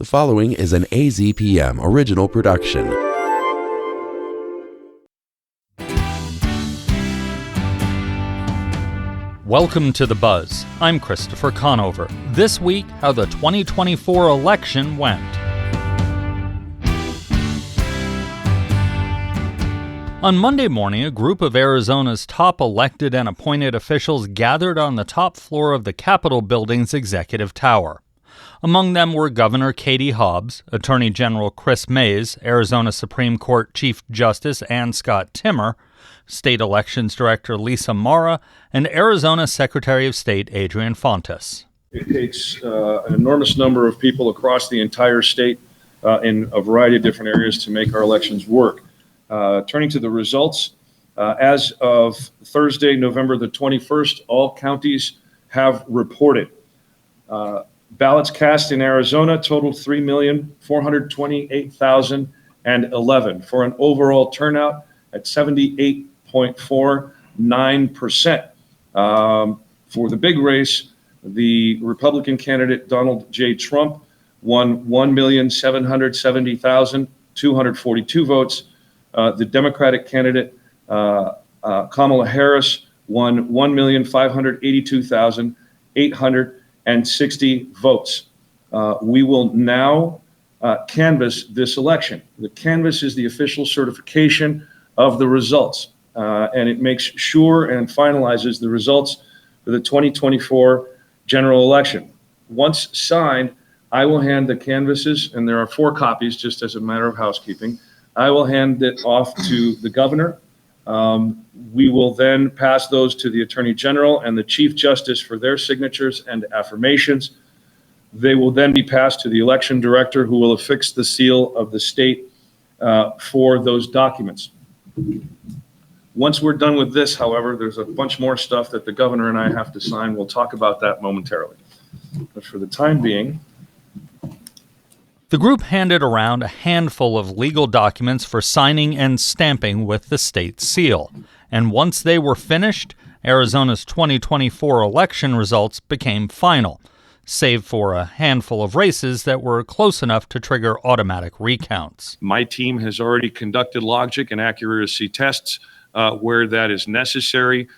The following is an AZPM original production. Welcome to The Buzz. I'm Christopher Conover. This week, how the 2024 election went. On Monday morning, a group of Arizona's top elected and appointed officials gathered on the top floor of the Capitol building's executive tower. Among them were Governor Katie Hobbs, Attorney General Chris Mays, Arizona Supreme Court Chief Justice Ann Scott Timmer, State Elections Director Lisa Mara, and Arizona Secretary of State Adrian Fontes. It takes an enormous number of people across the entire state in a variety of different areas to make our elections work. Turning to the results, as of Thursday, November the 21st, all counties have reported. Ballots cast in Arizona totaled 3,428,011 for an overall turnout at 78.49%. For the big race, the Republican candidate Donald J. Trump won 1,770,242 votes. The Democratic candidate Kamala Harris won 1,582,860 votes. We will now canvass this election. The canvass is the official certification of the results, and it makes sure and finalizes the results for the 2024 general election. Once signed, I will hand the canvasses, and there are 4 copies just as a matter of housekeeping. I will hand it off to the governor. We will then pass those to the Attorney General and the Chief Justice for their signatures and affirmations. They will then be passed to the Election Director, who will affix the seal of the state for those documents. Once we're done with this, however, there's a bunch more stuff that the governor and I have to sign. We'll talk about that momentarily. But for the time being, the group handed around a handful of legal documents for signing and stamping with the state seal. And once they were finished, Arizona's 2024 election results became final, save for a handful of races that were close enough to trigger automatic recounts. My team has already conducted logic and accuracy tests where that is necessary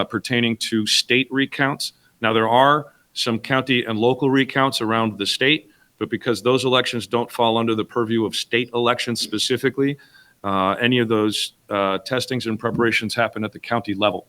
pertaining to state recounts. Now, there are some county and local recounts around the state, but because those elections don't fall under the purview of state elections specifically, any of those testings and preparations happen at the county level.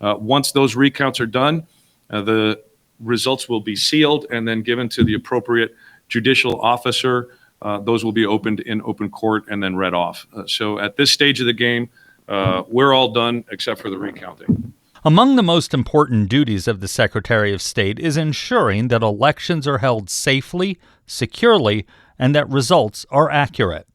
Once those recounts are done, the results will be sealed and then given to the appropriate judicial officer. Those will be opened in open court and then read off. So at this stage of the game, we're all done except for the recounting. Among the most important duties of the Secretary of State is ensuring that elections are held safely, securely, and that results are accurate.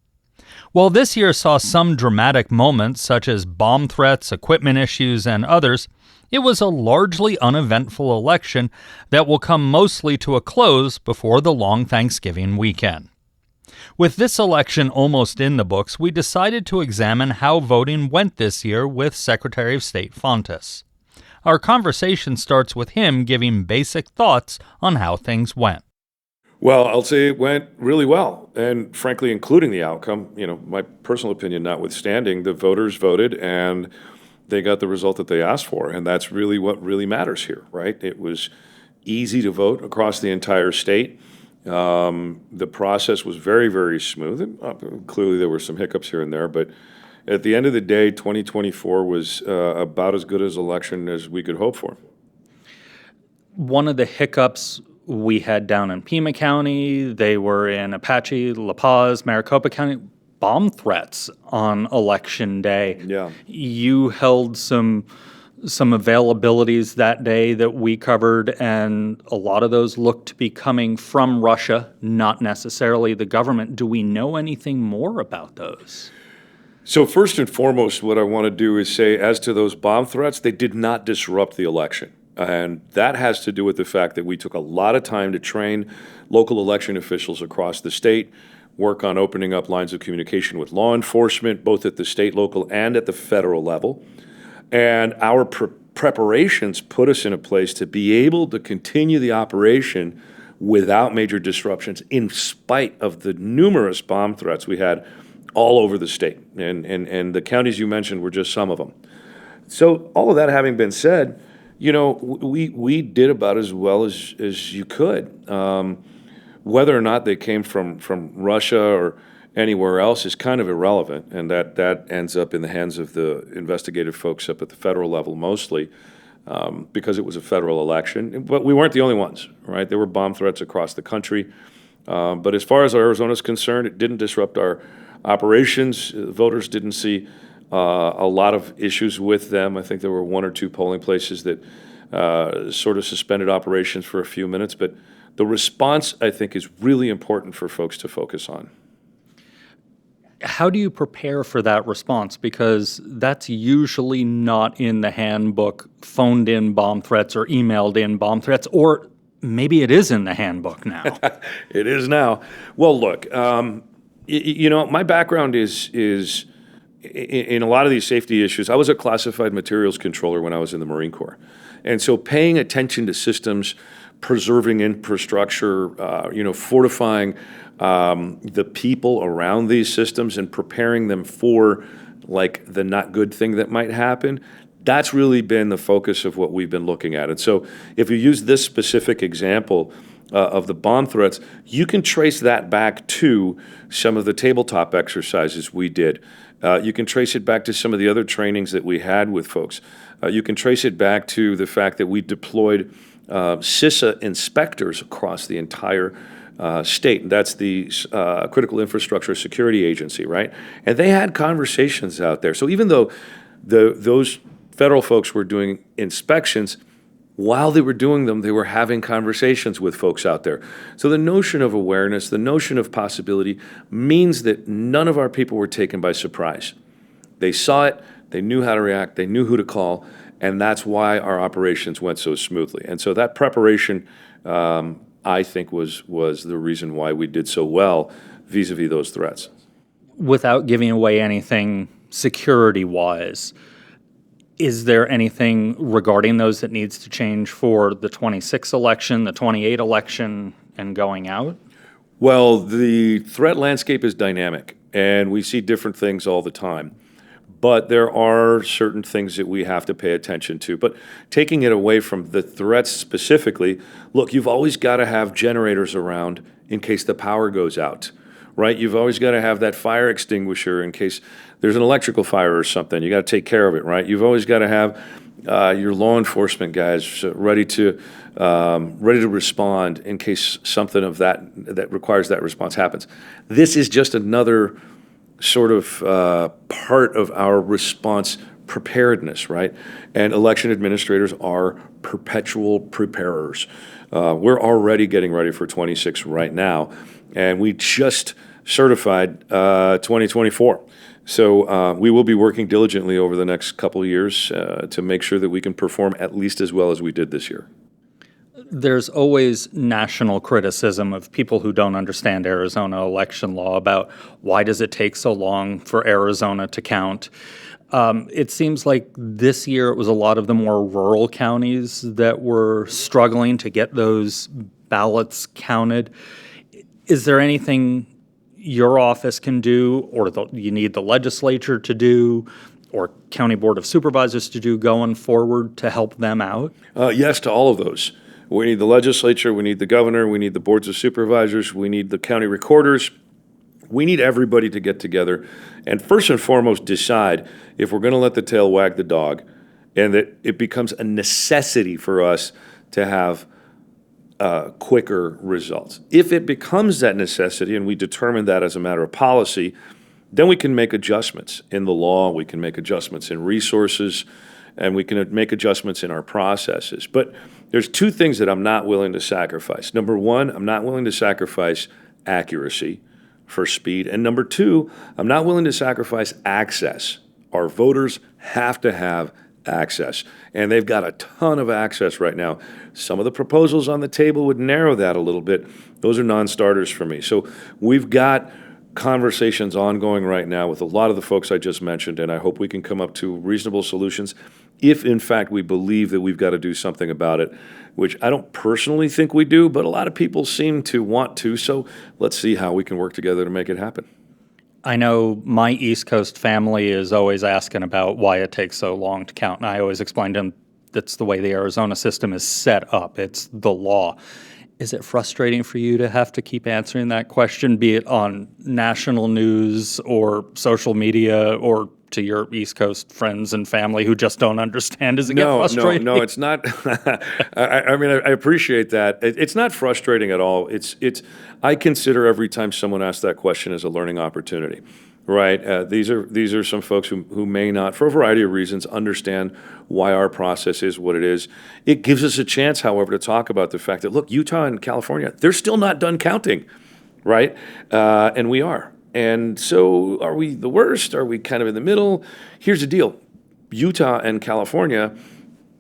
While this year saw some dramatic moments such as bomb threats, equipment issues, and others, it was a largely uneventful election that will come mostly to a close before the long Thanksgiving weekend. With this election almost in the books, we decided to examine how voting went this year with Secretary of State Fontes. Our conversation starts with him giving basic thoughts on how things went. Well, I'll say it went really well, and frankly, including the outcome, my personal opinion notwithstanding, the voters voted and they got the result that they asked for, and that's really what really matters here, right? It was easy to vote across the entire state. The process was very, very smooth, and clearly there were some hiccups here and there, but at the end of the day, 2024 was about as good as election as we could hope for. One of the hiccups we had down in Pima County, they were in Apache, La Paz, Maricopa County, bomb threats on election day. Yeah. You held some availabilities that day that we covered, and a lot of those looked to be coming from Russia, not necessarily the government. Do we know anything more about those? So first and foremost, what I want to do is say, as to those bomb threats, they did not disrupt the election. And that has to do with the fact that we took a lot of time to train local election officials across the state, work on opening up lines of communication with law enforcement, both at the state, local, and at the federal level. And our preparations put us in a place to be able to continue the operation without major disruptions, in spite of the numerous bomb threats we had all over the state. And the counties you mentioned were just some of them. So all of that having been said, we did about as well as you could. Whether or not they came from Russia or anywhere else is kind of irrelevant, and that ends up in the hands of the investigative folks up at the federal level mostly, because it was a federal election. But we weren't the only ones, right? There were bomb threats across the country. But as far as Arizona is concerned, it didn't disrupt our operations. Voters didn't see a lot of issues with them. I think there were one or two polling places that sort of suspended operations for a few minutes. But the response, I think, is really important for folks to focus on. How do you prepare for that response? Because that's usually not in the handbook, phoned in bomb threats or emailed in bomb threats, or maybe it is in the handbook now. It is now. Well, look, my background is in a lot of these safety issues. I was a classified materials controller when I was in the Marine Corps. And so paying attention to systems, preserving infrastructure, fortifying the people around these systems and preparing them for like the not good thing that might happen, that's really been the focus of what we've been looking at. And so if you use this specific example of the bomb threats, you can trace that back to some of the tabletop exercises we did. You can trace it back to some of the other trainings that we had with folks. You can trace it back to the fact that we deployed CISA inspectors across the entire state. That's the Critical Infrastructure Security Agency, right? And they had conversations out there. So even though those federal folks were doing inspections, while they were doing them, they were having conversations with folks out there. So the notion of awareness, the notion of possibility means that none of our people were taken by surprise. They saw it, they knew how to react, they knew who to call, and that's why our operations went so smoothly. And so that preparation, I think, was the reason why we did so well vis-a-vis those threats. Without giving away anything security-wise, is there anything regarding those that needs to change for the 26 election, the 28 election, and going out? Well, the threat landscape is dynamic, and we see different things all the time. But there are certain things that we have to pay attention to. But taking it away from the threats specifically, look, you've always got to have generators around in case the power goes out, right? You've always got to have that fire extinguisher in case there's an electrical fire or something. You got to take care of it, right? You've always got to have your law enforcement guys ready to respond in case something of that requires that response happens. This is just another sort of part of our response preparedness, right? And election administrators are perpetual preparers. We're already getting ready for 26 right now, and we just certified 2024. So we will be working diligently over the next couple of years to make sure that we can perform at least as well as we did this year. There's always national criticism of people who don't understand Arizona election law about why does it take so long for Arizona to count. It seems like this year it was a lot of the more rural counties that were struggling to get those ballots counted. Is there anything your office can do, or you need the legislature to do, or County Board of Supervisors to do going forward to help them out? Yes to all of those. We need the legislature, we need the governor, we need the boards of supervisors, we need the county recorders. We need everybody to get together and first and foremost decide if we're going to let the tail wag the dog, and that it becomes a necessity for us to have quicker results. If it becomes that necessity and we determine that as a matter of policy, then we can make adjustments in the law, we can make adjustments in resources, and we can make adjustments in our processes. But there's two things that I'm not willing to sacrifice. Number one, I'm not willing to sacrifice accuracy for speed. And number two, I'm not willing to sacrifice access. Our voters have to have access, and they've got a ton of access right now. Some of the proposals on the table would narrow that a little bit. Those are non-starters for me. So we've got conversations ongoing right now with a lot of the folks I just mentioned, and I hope we can come up to reasonable solutions. if in fact we believe that we've got to do something about it, which I don't personally think we do, but a lot of people seem to want to. So let's see how we can work together to make it happen. I know my East Coast family is always asking about why it takes so long to count, and I always explain to them that's the way the Arizona system is set up. It's the law. Is it frustrating for you to have to keep answering that question, be it on national news or social media or to your East Coast friends and family who just don't understand? Does it get frustrating? No, it's not. I mean, I appreciate that. It's not frustrating at all. I consider every time someone asks that question as a learning opportunity, right? These are some folks who may not, for a variety of reasons, understand why our process is what it is. It gives us a chance, however, to talk about the fact that, look, Utah and California, they're still not done counting, right? And we are. And so are we the worst? Are we kind of in the middle? Here's the deal. Utah and California,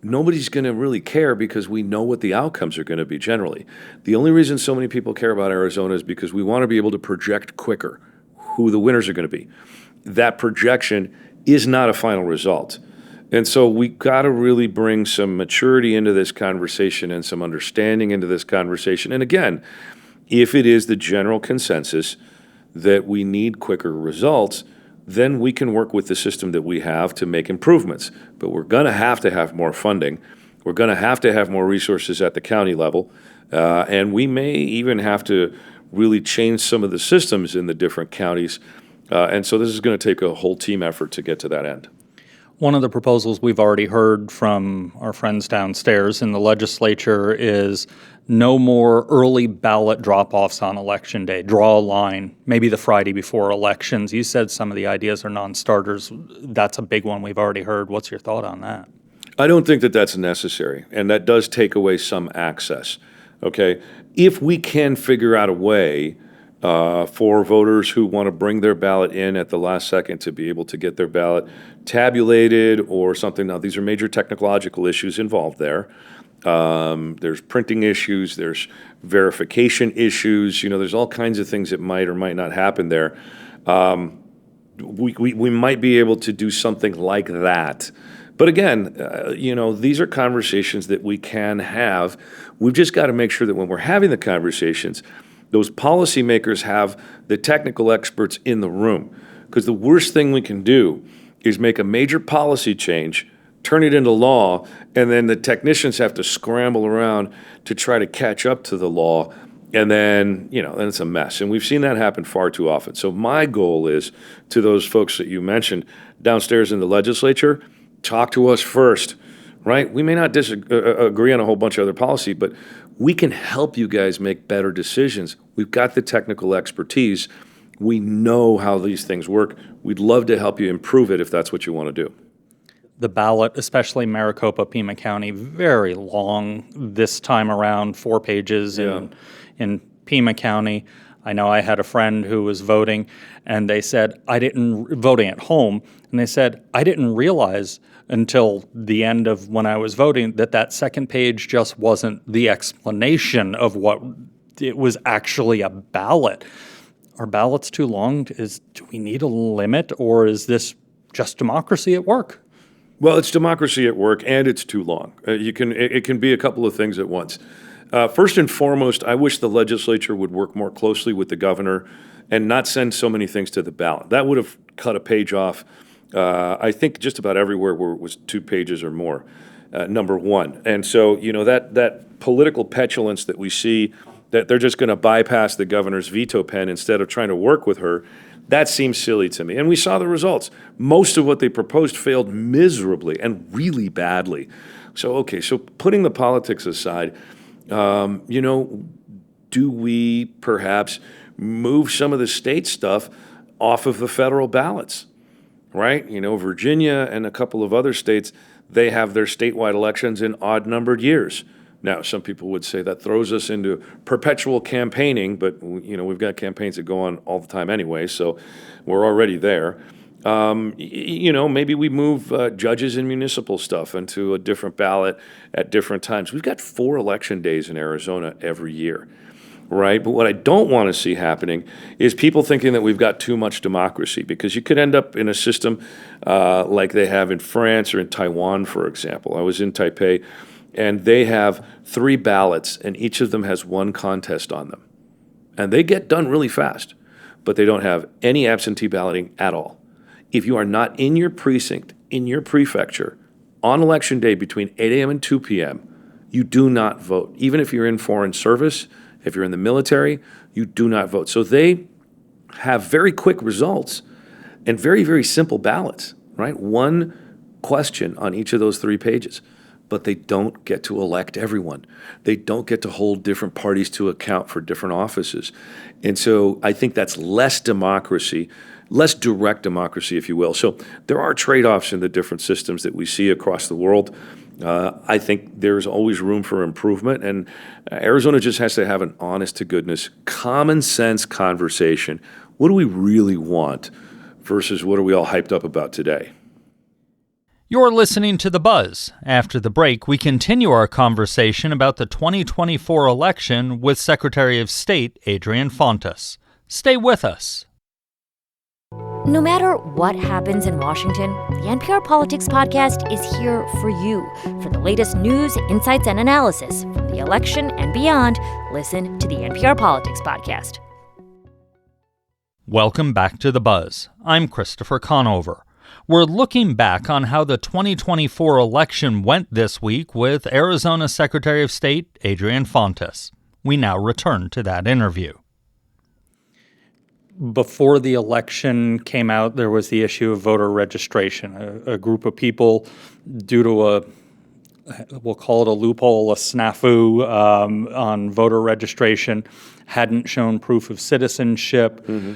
nobody's going to really care because we know what the outcomes are going to be generally. The only reason so many people care about Arizona is because we want to be able to project quicker who the winners are going to be. That projection is not a final result. And so we got to really bring some maturity into this conversation and some understanding into this conversation. And again, if it is the general consensus that we need quicker results, then we can work with the system that we have to make improvements. But we're going to have more funding. We're going to have more resources at the county level. And we may even have to really change some of the systems in the different counties. And so this is going to take a whole team effort to get to that end. One of the proposals we've already heard from our friends downstairs in the legislature is no more early ballot drop-offs on Election Day. Draw a line, maybe the Friday before elections. You said some of the ideas are non-starters. That's a big one we've already heard. What's your thought on that? I don't think that that's necessary, and that does take away some access, okay? If we can figure out a way for voters who want to bring their ballot in at the last second to be able to get their ballot tabulated or something. Now, these are major technological issues involved there. There's printing issues, there's verification issues, there's all kinds of things that might or might not happen there. We might be able to do something like that. But again, these are conversations that we can have. We've just got to make sure that when we're having the conversations, those policymakers have the technical experts in the room. Because the worst thing we can do is make a major policy change, turn it into law, and then the technicians have to scramble around to try to catch up to the law. And then, then it's a mess. And we've seen that happen far too often. So my goal is to those folks that you mentioned downstairs in the legislature, talk to us first, right? We may not agree on a whole bunch of other policy, but we can help you guys make better decisions. We've got the technical expertise. We know how these things work. We'd love to help you improve it if that's what you want to do. The ballot, especially Maricopa, Pima County, very long this time around, 4 pages in Pima County. I know I had a friend who was voting, and they said, voting at home, and they said, I didn't realize until the end of when I was voting that second page just wasn't the explanation of what it was actually a ballot. Are ballots too long? Do we need a limit, or is this just democracy at work? Well, it's democracy at work, and it's too long. It can be a couple of things at once. First and foremost, I wish the legislature would work more closely with the governor and not send so many things to the ballot. That would have cut a page off. I think just about everywhere where it was 2 pages or more, number one. And so, that political petulance that we see, that they're just going to bypass the governor's veto pen instead of trying to work with her, that seems silly to me. And we saw the results. Most of what they proposed failed miserably and really badly. So putting the politics aside, do we perhaps move some of the state stuff off of the federal ballots? Right? Virginia and a couple of other states, they have their statewide elections in odd-numbered years. Now, some people would say that throws us into perpetual campaigning, but, we've got campaigns that go on all the time anyway, so we're already there. Maybe we move judges and municipal stuff into a different ballot at different times. We've got 4 election days in Arizona every year. right? But what I don't want to see happening is people thinking that we've got too much democracy, because you could end up in a system like they have in France or in Taiwan, for example. I was in Taipei, and they have 3 ballots, and each of them has 1 contest on them. And they get done really fast, but they don't have any absentee balloting at all. If you are not in your precinct, in your prefecture, on election day between 8 a.m. and 2 p.m., you do not vote. Even if you're in foreign service, if you're in the military, you do not vote. So they have very quick results and very, very simple ballots, right? 1 question on each of those 3 pages. But they don't get to elect everyone. They don't get to hold different parties to account for different offices. And so I think that's less democracy, less direct democracy, if you will. So there are trade-offs in the different systems that we see across the world. I think there's always room for improvement, and Arizona just has to have an honest-to-goodness, common-sense conversation. What do we really want versus what are we all hyped up about today? You're listening to The Buzz. After the break, we continue our conversation about the 2024 election with Secretary of State Adrian Fontes. Stay with us. No matter what happens in Washington, the NPR Politics Podcast is here for you. For the latest news, insights, and analysis from the election and beyond, listen to the NPR Politics Podcast. Welcome back to The Buzz. I'm Christopher Conover. We're looking back on how the 2024 election went this week with Arizona Secretary of State Adrian Fontes. We now return to that interview. Before the election came out, there was the issue of voter registration. A group of people, due to we'll call it a loophole, a snafu on voter registration, hadn't shown proof of citizenship. Mm-hmm.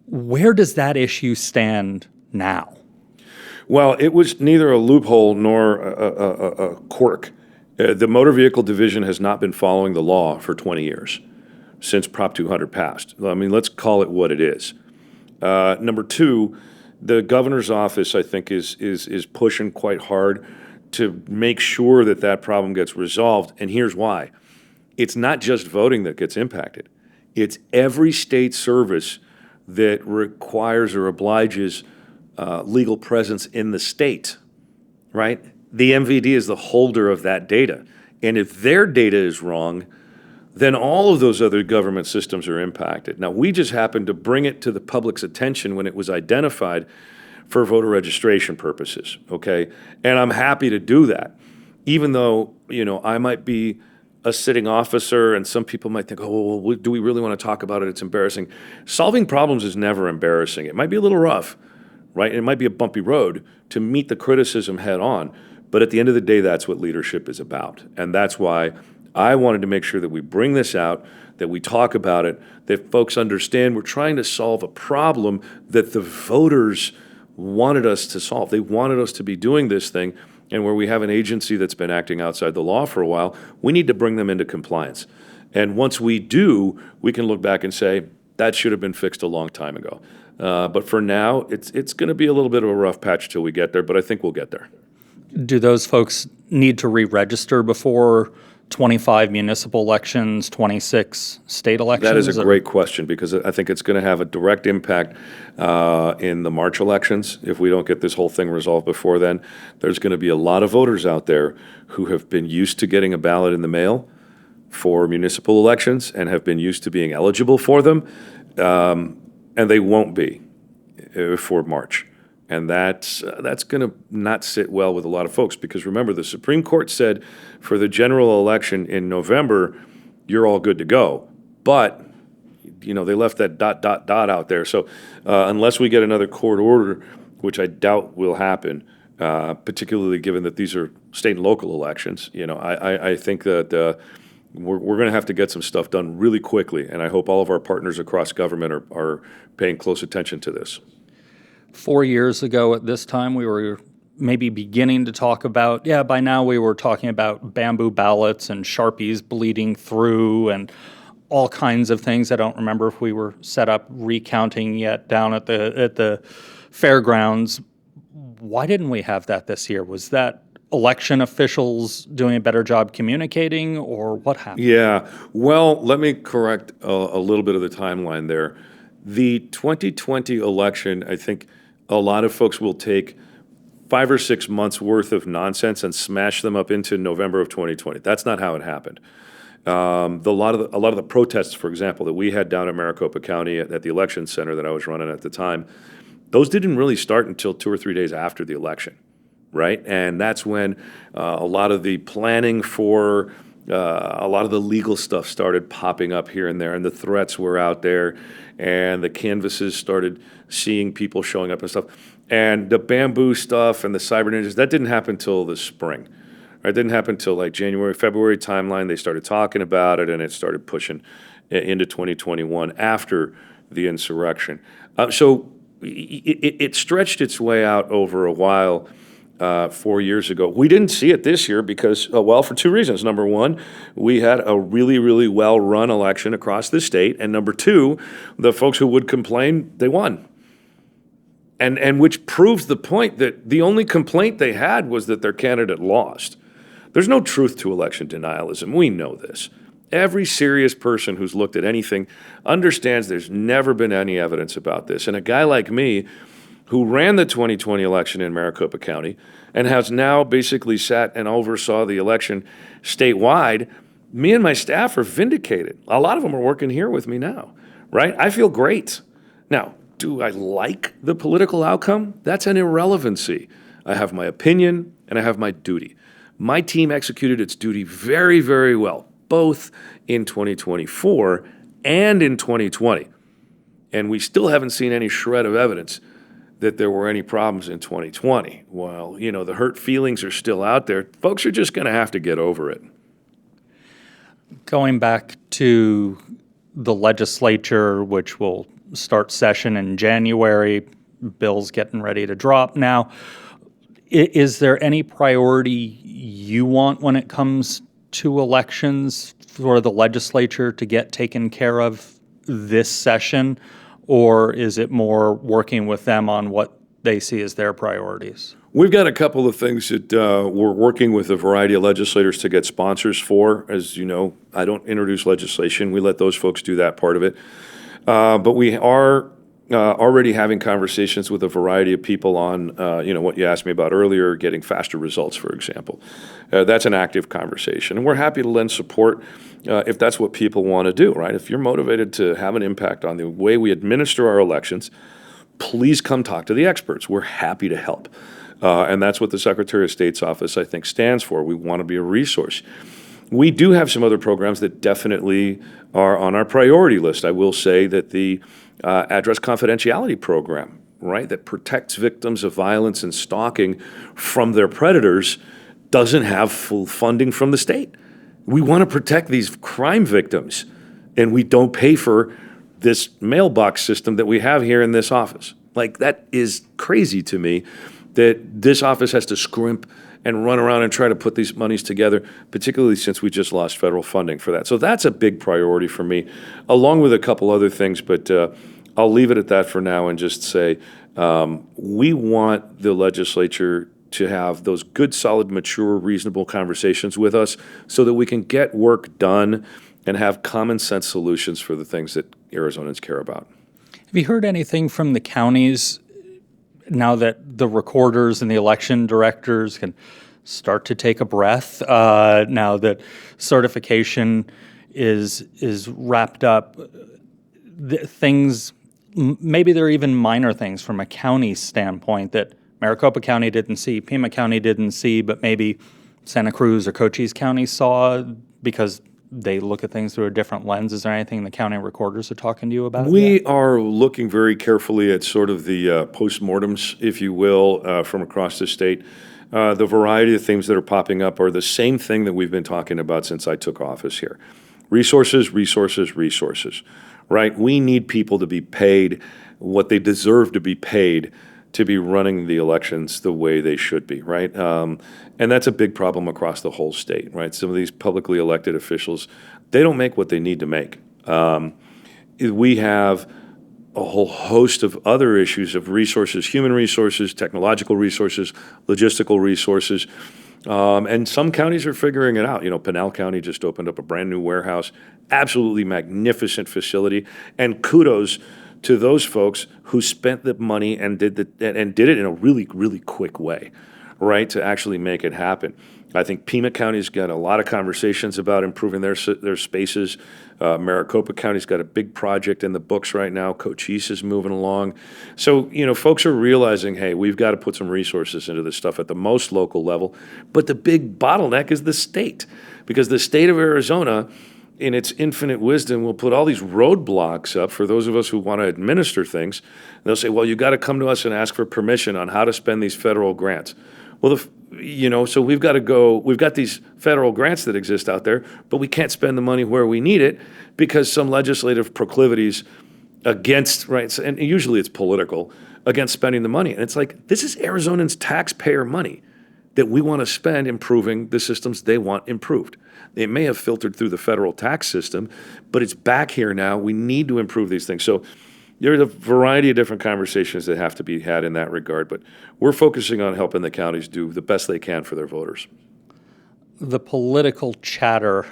Where does that issue stand now? Well, it was neither a loophole nor a quirk. The Motor Vehicle Division has not been following the law for 20 years, since Prop 200 passed. I mean, let's call it what it is. Number 2, the governor's office, I think, is pushing quite hard to make sure that that problem gets resolved, and here's why. It's not just voting that gets impacted. It's every state service that requires or obliges legal presence in the state, right? The MVD is the holder of that data. And if their data is wrong, then all of those other government systems are impacted. Now, we just happened to bring it to the public's attention when it was identified for voter registration purposes, okay? And I'm happy to do that, even though, I might be a sitting officer and some people might think, oh, well, do we really want to talk about it? It's embarrassing. Solving problems is never embarrassing. It might be a little rough, right? It might be a bumpy road to meet the criticism head on. But at the end of the day, that's what leadership is about. And that's why I wanted to make sure that we bring this out, that we talk about it, that folks understand we're trying to solve a problem that the voters wanted us to solve. They wanted us to be doing this thing. And where we have an agency that's been acting outside the law for a while, we need to bring them into compliance. And once we do, we can look back and say, that should have been fixed a long time ago. But for now, it's going to be a little bit of a rough patch till we get there, but I think we'll get there. Do those folks need to re-register before 25 municipal elections, 26 state elections? That is a great question, because I think it's going to have a direct impact in the March elections. If we don't get this whole thing resolved before then, there's going to be a lot of voters out there who have been used to getting a ballot in the mail for municipal elections and have been used to being eligible for them. And they won't be for March. And that's going to not sit well with a lot of folks, because remember, the Supreme Court said for the general election in November, you're all good to go. But, they left that ... out there. So unless we get another court order, which I doubt will happen, particularly given that these are state and local elections, I think that we're going to have to get some stuff done really quickly, and I hope all of our partners across government are paying close attention to this. 4 years ago at this time, we were maybe beginning to talk about, by now we were talking about bamboo ballots and Sharpies bleeding through and all kinds of things. I don't remember if we were set up recounting yet down at the fairgrounds. Why didn't we have that this year? Was that election officials doing a better job communicating, or what happened? Yeah. Well, let me correct a little bit of the timeline there. The 2020 election, I think a lot of folks will take 5 or 6 months worth of nonsense and smash them up into November of 2020. That's not how it happened. A lot of the protests, for example, that we had down in Maricopa County at the election center that I was running at the time, those didn't really start until 2 or 3 days after the election, right? And that's when a lot of the planning for a lot of the legal stuff started popping up here and there, and the threats were out there, and the canvases started seeing people showing up and stuff. And the bamboo stuff and the cyber ninjas, that didn't happen until the spring. It didn't happen until like January, February timeline. They started talking about it, and it started pushing into 2021 after the insurrection. So it stretched its way out over a while 4 years ago. We didn't see it this year because, well, for two reasons. Number one, we had a really, really well-run election across the state. And number two, the folks who would complain, they won. And which proves the point that the only complaint they had was that their candidate lost. There's no truth to election denialism. We know this. Every serious person who's looked at anything understands there's never been any evidence about this. And a guy like me, who ran the 2020 election in Maricopa County and has now basically sat and oversaw the election statewide, me and my staff are vindicated. A lot of them are working here with me now, right? I feel great. Now, do I like the political outcome? That's an irrelevancy. I have my opinion and I have my duty. My team executed its duty very, very well, both in 2024 and in 2020. And we still haven't seen any shred of evidence that there were any problems in 2020. Well, the hurt feelings are still out there. Folks are just going to have to get over it. Going back to the legislature, which will start session in January, bills getting ready to drop now. Is there any priority you want when it comes to elections for the legislature to get taken care of this session? Or is it more working with them on what they see as their priorities? We've got a couple of things that we're working with a variety of legislators to get sponsors for. As you know, I don't introduce legislation. We let those folks do that part of it. But we are already having conversations with a variety of people on, what you asked me about earlier, getting faster results, for example. That's an active conversation. And we're happy to lend support if that's what people want to do, right? If you're motivated to have an impact on the way we administer our elections, please come talk to the experts. We're happy to help. And that's what the Secretary of State's office, I think, stands for. We want to be a resource. We do have some other programs that definitely are on our priority list. I will say that the address confidentiality program, right, that protects victims of violence and stalking from their predators, doesn't have full funding from the state. We want to protect these crime victims, and we don't pay for this mailbox system that we have here in this office. Like, that is crazy to me that this office has to scrimp and run around and try to put these monies together, particularly since we just lost federal funding for that. So that's a big priority for me, along with a couple other things, but I'll leave it at that for now and just say we want the legislature to have those good, solid, mature, reasonable conversations with us so that we can get work done and have common sense solutions for the things that Arizonans care about. Have you heard anything from the counties now that the recorders and the election directors can start to take a breath, now that certification is wrapped up? Things, maybe they're even minor things from a county standpoint that Maricopa County didn't see, Pima County didn't see, but maybe Santa Cruz or Cochise County saw because they look at things through a different lens. Is there anything the county recorders are talking to you about? We are looking very carefully at sort of the postmortems, if you will, from across the state. The variety of things that are popping up are the same thing that we've been talking about since I took office here. Resources, resources, resources, right? We need people to be paid what they deserve to be paid to be running the elections the way they should be, right? And that's a big problem across the whole state, right? Some of these publicly elected officials, they don't make what they need to make. We have a whole host of other issues of resources, human resources, technological resources, logistical resources, And some counties are figuring it out. Pinal County just opened up a brand new warehouse, absolutely magnificent facility. And kudos to those folks who spent the money and did it in a really, really quick way, right, to actually make it happen. I think Pima County's got a lot of conversations about improving their spaces. Maricopa County's got a big project in the books right now. Cochise is moving along. So, folks are realizing, hey, we've got to put some resources into this stuff at the most local level. But the big bottleneck is the state, because the state of Arizona, in its infinite wisdom, will put all these roadblocks up for those of us who want to administer things. They'll say, well, you got to come to us and ask for permission on how to spend these federal grants. Well, so we've got to go, we've got these federal grants that exist out there, but we can't spend the money where we need it because some legislative proclivities against, right, and usually it's political, against spending the money. And it's like, this is Arizonans' taxpayer money that we want to spend improving the systems they want improved. It may have filtered through the federal tax system, but it's back here now. We need to improve these things. So there's a variety of different conversations that have to be had in that regard, but we're focusing on helping the counties do the best they can for their voters. The political chatter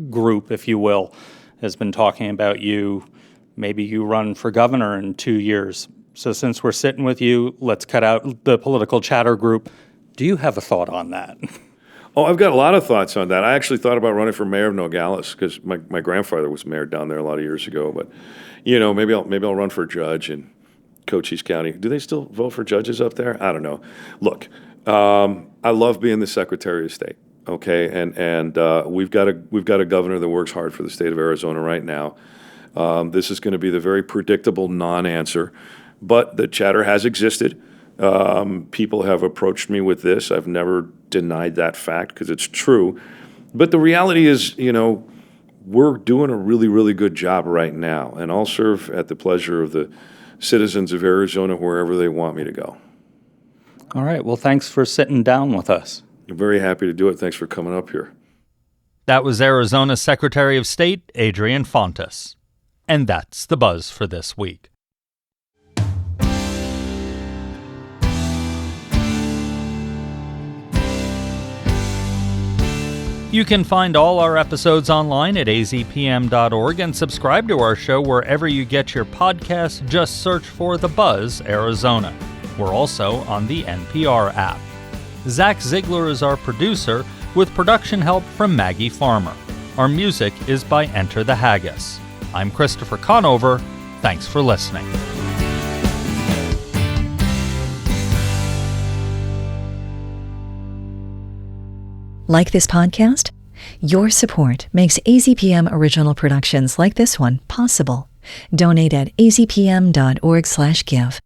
group, if you will, has been talking about maybe you run for governor in 2 years. So since we're sitting with you, let's cut out the political chatter group. Do you have a thought on that? Oh, I've got a lot of thoughts on that. I actually thought about running for mayor of Nogales because my grandfather was mayor down there a lot of years ago. But, maybe I'll run for judge in Cochise County. Do they still vote for judges up there? I don't know. Look, I love being the Secretary of State. Okay, and we've got a governor that works hard for the state of Arizona right now. This is going to be the very predictable non-answer, but the chatter has existed. People have approached me with this. I've never denied that fact because it's true. But the reality is, we're doing a really, really good job right now, and I'll serve at the pleasure of the citizens of Arizona wherever they want me to go. All right. Well, thanks for sitting down with us. I'm very happy to do it. Thanks for coming up here. That was Arizona Secretary of State Adrian Fontes. And that's the buzz for this week. You can find all our episodes online at azpm.org and subscribe to our show wherever you get your podcasts. Just search for The Buzz Arizona. We're also on the NPR app. Zach Ziegler is our producer, with production help from Maggie Farmer. Our music is by Enter the Haggis. I'm Christopher Conover. Thanks for listening. Like this podcast? Your support makes AZPM original productions like this one possible. Donate at azpm.org/give.